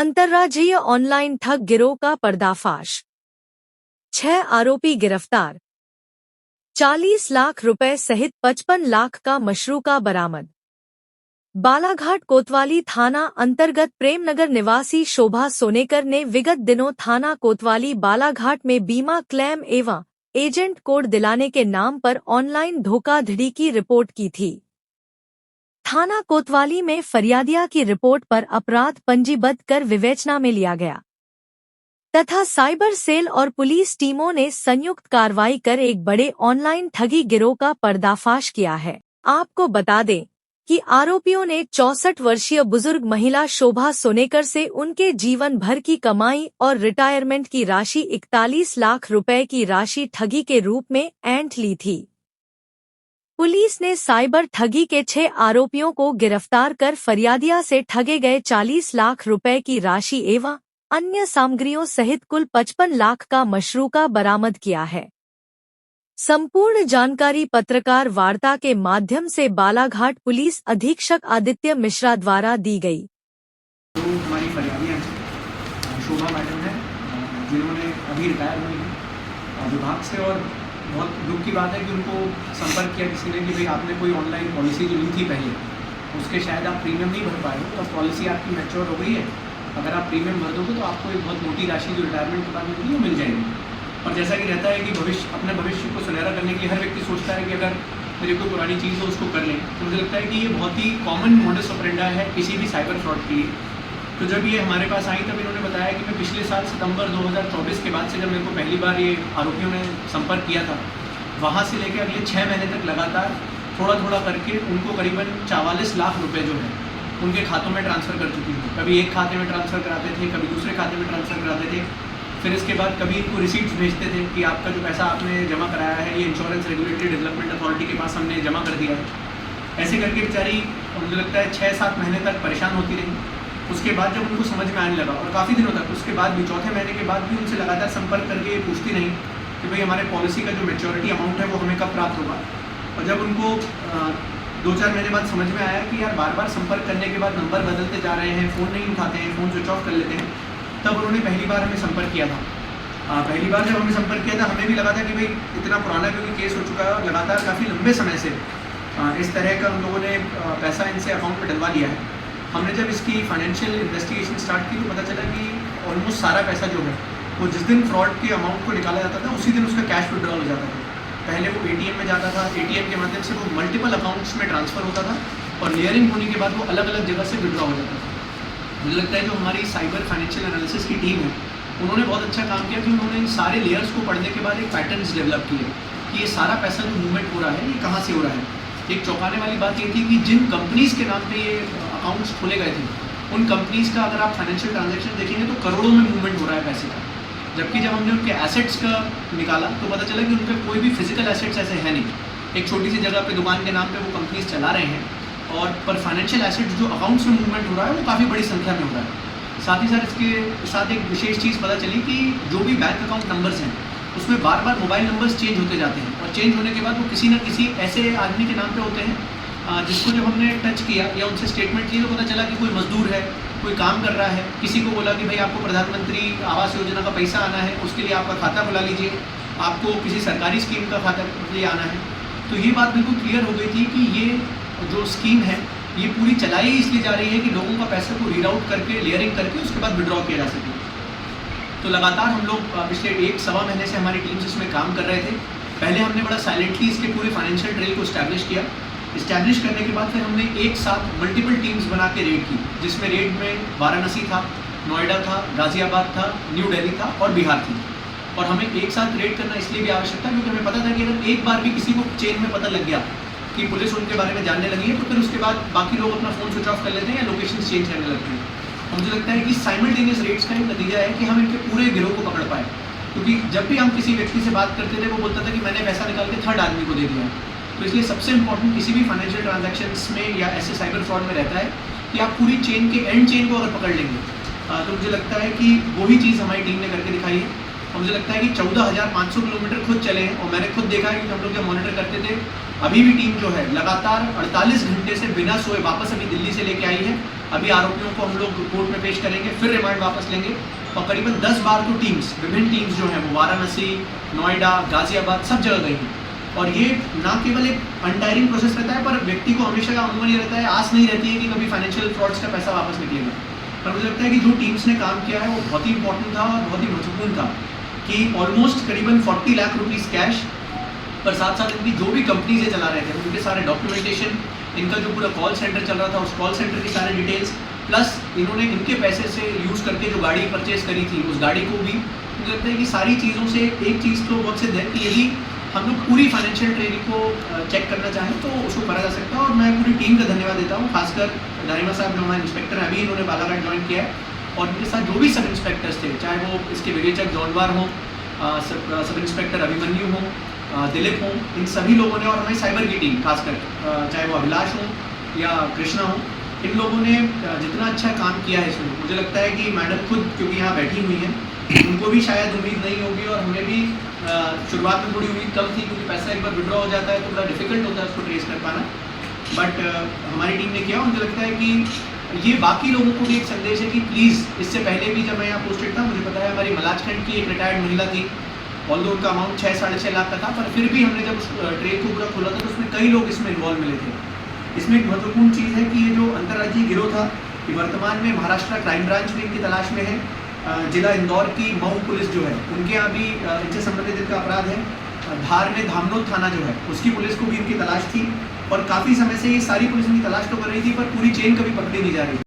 अंतर्राज्यीय ऑनलाइन ठग गिरोह का पर्दाफाश। 6 आरोपी गिरफ्तार। 40 लाख रुपए सहित 55 लाख का मशरूका बरामद। बालाघाट कोतवाली थाना अंतर्गत प्रेमनगर निवासी शोभा सोनेकर ने विगत दिनों थाना कोतवाली बालाघाट में बीमा क्लेम एवं एजेंट कोड दिलाने के नाम पर ऑनलाइन धोखाधड़ी की रिपोर्ट की थी। थाना कोतवाली में फरियादिया की रिपोर्ट पर अपराध पंजीबद्ध कर विवेचना में लिया गया तथा साइबर सेल और पुलिस टीमों ने संयुक्त कार्रवाई कर एक बड़े ऑनलाइन ठगी गिरोह का पर्दाफाश किया है। आपको बता दें कि आरोपियों ने 64 वर्षीय बुजुर्ग महिला शोभा सोनेकर से उनके जीवन भर की कमाई और रिटायरमेंट की राशि 41 लाख रुपए की राशि ठगी के रूप में ऐंठ ली थी। पुलिस ने साइबर ठगी के 6 आरोपियों को गिरफ्तार कर फरियादिया से ठगे गए 40 लाख रुपए की राशि एवं अन्य सामग्रियों सहित कुल 55 लाख का मशरूका बरामद किया है। संपूर्ण जानकारी पत्रकार वार्ता के माध्यम से बालाघाट पुलिस अधीक्षक आदित्य मिश्रा द्वारा दी गई। तो हमारी फरियादियाँ शोभा मैडम है जिन्होंने अभी रिटायर हुई है विभाग से, और बहुत दुख की बात है कि उनको संपर्क किया किसी ने कि भाई आपने कोई ऑनलाइन पॉलिसी जो ली थी पहले उसके शायद आप प्रीमियम नहीं भर पाए हो, तो पॉलिसी आपकी मैच्योर हो गई है, अगर आप प्रीमियम भर दोगे तो आपको एक बहुत मोटी राशि जो रिटायरमेंट के बाद मिलेगी वो मिल जाएगी। और जैसा कि रहता है कि अपने भविष्य को सुनहरा करने के लिए हर व्यक्ति सोचता है कि अगर मेरी कोई पुरानी चीज़ हो उसको कर लें, तो मुझे लगता है कि ये बहुत ही कॉमन मोडस ऑपरेंडा है किसी भी साइबर फ्रॉड के लिए। तो जब ये हमारे पास आई तब इन्होंने बताया कि मैं पिछले साल सितंबर 2024 के बाद से जब मेरे को पहली बार ये आरोपियों ने संपर्क किया था, वहाँ से लेकर अगले 6 महीने तक लगातार थोड़ा थोड़ा करके उनको करीबन 44 लाख रुपए जो है उनके खातों में ट्रांसफ़र कर चुकी थी। कभी एक खाते में ट्रांसफ़र कराते थे, कभी दूसरे खाते में ट्रांसफ़र कराते थे, फिर इसके बाद कभी इनको रिसीट्स भेजते थे कि आपका जो पैसा आपने जमा कराया है ये इंश्योरेंस रेगुलेटरी डेवलपमेंट अथॉरिटी के पास हमने जमा कर दिया है। ऐसे करके बेचारी मुझे लगता है 6-7 महीने तक परेशान होती रही। उसके बाद जब उनको समझ में आने लगा और काफ़ी दिनों तक उसके बाद भी 4थे महीने के बाद भी उनसे लगातार संपर्क करके पूछती नहीं कि भाई हमारे पॉलिसी का जो मैच्योरिटी अमाउंट है वो हमें कब प्राप्त होगा। और जब उनको 2-4 महीने बाद समझ में आया कि यार बार बार संपर्क करने के बाद नंबर बदलते जा रहे हैं, फ़ोन नहीं उठाते हैं, फ़ोन स्विच ऑफ कर लेते हैं, तब उन्होंने पहली बार हमें संपर्क किया था। पहली बार जब हमें संपर्क किया था हमें भी लगा था कि भाई इतना पुराना क्योंकि केस हो चुका है और लगातार काफ़ी लंबे समय से इस तरह का उन लोगों ने पैसा इनसे अकाउंट में डलवा लिया है। हमने जब इसकी फाइनेंशियल इन्वेस्टिगेशन स्टार्ट की तो पता चला कि ऑलमोस्ट सारा पैसा जो है वो जिस दिन फ्रॉड के अमाउंट को निकाला जाता था उसी दिन उसका कैश विड्रॉल हो जाता था। पहले वो एटीएम में जाता था, एटीएम के माध्यम से वो मल्टीपल अकाउंट्स में ट्रांसफ़र होता था और लेयरिंग होने के बाद वो अलग अलग जगह से विड्रॉ हो जाता था। मुझे लगता है जो हमारी साइबर फाइनेंशियल एनालिसिस की टीम है उन्होंने बहुत अच्छा काम किया कि उन्होंने इन सारे लेयर्स को पढ़ने के बाद एक पैटर्न्स डेवलप किए कि ये सारा पैसा जो मूवमेंट हो रहा है ये कहाँ से हो रहा है। एक चौंकाने वाली बात ये थी कि जिन कंपनीज़ के नाम पे ये अकाउंट्स खोले गए थे उन कंपनीज़ का अगर आप फाइनेंशियल ट्रांजैक्शन देखेंगे तो करोड़ों में मूवमेंट हो रहा है पैसे का, जबकि जब हमने उनके एसेट्स का निकाला तो पता चला कि उनके कोई भी फिजिकल एसेट्स ऐसे है नहीं। एक छोटी सी जगह पे दुकान के नाम पे वो कंपनीज चला रहे हैं और पर फाइनेंशियल एसेट्स जो अकाउंट्स में मूवमेंट हो रहा है वो काफ़ी बड़ी संख्या में हो रहा है। साथ ही साथ इसके साथ एक विशेष चीज़ पता चली कि जो भी बैंक अकाउंट नंबर्स हैं उसमें बार बार मोबाइल नंबर्स चेंज होते जाते हैं और चेंज होने के बाद वो किसी न किसी ऐसे आदमी के नाम पे होते हैं जिसको जब हमने टच किया या उनसे स्टेटमेंट लिए तो पता चला कि कोई मजदूर है, कोई काम कर रहा है, किसी को बोला कि भाई आपको प्रधानमंत्री आवास योजना का पैसा आना है, उसके लिए आपका खाता बुला लीजिए, आपको किसी सरकारी स्कीम का खाता लिए आना है। तो ये बात बिल्कुल क्लियर हो गई थी कि ये जो स्कीम है ये पूरी चलाई इसलिए जा रही है कि लोगों का पैसे को रीराउट करके लेयरिंग करके उसके बाद विड्रॉ किया जा सके। तो लगातार हम लोग पिछले 1-1.25 महीने से हमारी टीम्स इसमें काम कर रहे थे। पहले हमने बड़ा साइलेंटली इसके पूरे फाइनेंशियल ट्रेल को इस्टेब्लिश किया। इस्टेब्लिश करने के बाद फिर हमने एक साथ मल्टीपल टीम्स बना के रेड की, जिसमें रेड में वाराणसी था, नोएडा था, गाजियाबाद था, न्यू दिल्ली था और बिहार थी। और हमें एक साथ रेड करना इसलिए भी आवश्यक था क्योंकि हमें पता था कि अगर एक बार भी किसी को चेन में पता लग गया कि पुलिस उनके बारे में जानने लगी है तो फिर उसके बाद बाकी लोग अपना फ़ोन स्विच ऑफ कर लेते हैं या लोकेशन चेंज करने लगते हैं। मुझे लगता है कि साइमल्टेनियस रेड्स का एक नतीजा है कि हम इनके पूरे गिरोह को पकड़ पाए, क्योंकि जब भी हम किसी व्यक्ति से बात करते थे वो बोलता था कि मैंने पैसा निकाल के थर्ड आदमी को दे दिया। तो इसलिए सबसे इंपॉर्टेंट किसी भी फाइनेंशियल ट्रांजैक्शंस में या ऐसे साइबर फ्रॉड में रहता है कि आप पूरी चेन के एंड चेन को अगर पकड़ लेंगे तो मुझे लगता है कि वही चीज़ हमारी टीम ने करके दिखाई है। और मुझे लगता है कि 14,500 किलोमीटर खुद चले हैं और मैंने खुद देखा है कि हम लोग जब मॉनिटर करते थे अभी भी टीम जो है लगातार 48 घंटे से बिना सोए वापस अभी दिल्ली से लेके आई है अभी आरोपियों को हम लोग कोर्ट में पेश करेंगे, फिर रिमांड वापस लेंगे और करीबन 10 बार तो टीम्स, विभिन्न टीम्स जो हैं वो वाराणसी, नोएडा, गाजियाबाद सब जगह गई हैं। और ये ना केवल एक अनटायरिंग प्रोसेस रहता है, पर व्यक्ति को हमेशा का अनुभव ये रहता है, आस नहीं रहती है कि कभी फाइनेंशियल फ्रॉड्स का पैसा वापस निकलेगा। पर मुझे लगता है कि जो टीम्स ने काम किया है वो बहुत ही इंपॉर्टेंट था और बहुत ही महत्वपूर्ण था कि ऑलमोस्ट करीबन 40 लाख रुपीज़ कैश, पर साथ साथ इनकी जो भी कंपनीज ये चला रहे थे उनके सारे डॉक्यूमेंटेशन, इनका जो पूरा कॉल सेंटर चल रहा था उस कॉल सेंटर की सारे डिटेल्स, प्लस इन्होंने इनके पैसे से यूज़ करके जो गाड़ी परचेज करी थी उस गाड़ी को भी, मुझे लगता है कि सारी चीज़ों से एक चीज़ तो बहुत सिद्ध है कि यदि हम लोग पूरी फाइनेंशियल ट्रेनिंग को चेक करना चाहें तो उसको करा जा सकता है। और मैं पूरी टीम का धन्यवाद देता हूँ, खासकर दारिमा साहब जो हमारे इंस्पेक्टर हैं, अभी इन्होंने बालाघाट ज्वाइन किया है, और इनके साथ जो भी सब इंस्पेक्टर्स थे, चाहे वो इसके विवेचक जौनवार हों, सब इंस्पेक्टर अभिमन्यु हों, दिलीप हों, इन सभी लोगों ने, और हमारी साइबर की टीम खासकर, चाहे वो अभिलाष हों या कृष्णा हों, इन लोगों ने जितना अच्छा काम किया है इसमें, मुझे लगता है कि मैडम खुद क्योंकि यहाँ बैठी हुई हैं, उनको भी शायद उम्मीद नहीं होगी, और हमें भी शुरुआत में थोड़ी उम्मीद कम थी क्योंकि पैसा एक बार विड्रॉ हो जाता है तो बड़ा डिफिकल्ट होता है उसको ट्रेस कर पाना, बट हमारी टीम ने किया। मुझे लगता है कि ये बाकी लोगों को भी एक संदेश है कि प्लीज़, इससे पहले भी जब मैं यहाँ पोस्टेड था, मुझे पता है हमारी मलाजखंड की एक रिटायर्ड महिला थी, ऑल्दो उनका अमाउंट 6-6.5 लाख का था, पर फिर भी हमने जब उस ट्रेन को पूरा खोला था तो उसमें कई लोग इसमें इन्वॉल्व मिले थे। इसमें एक महत्वपूर्ण चीज़ है कि ये जो अंतर्राज्यीय गिरोह था, कि वर्तमान में महाराष्ट्र क्राइम ब्रांच भी इनकी तलाश में है, जिला इंदौर की मऊ पुलिस जो है उनके यहाँ भी इनसे संबंधित इनका अपराध है, धार में धामनोद थाना जो है उसकी पुलिस को भी इनकी तलाश थी, और काफ़ी समय से ये सारी पुलिस इनकी तलाश तो कर रही थी पर पूरी चेन कभी पकड़ी नहीं जा रही थी।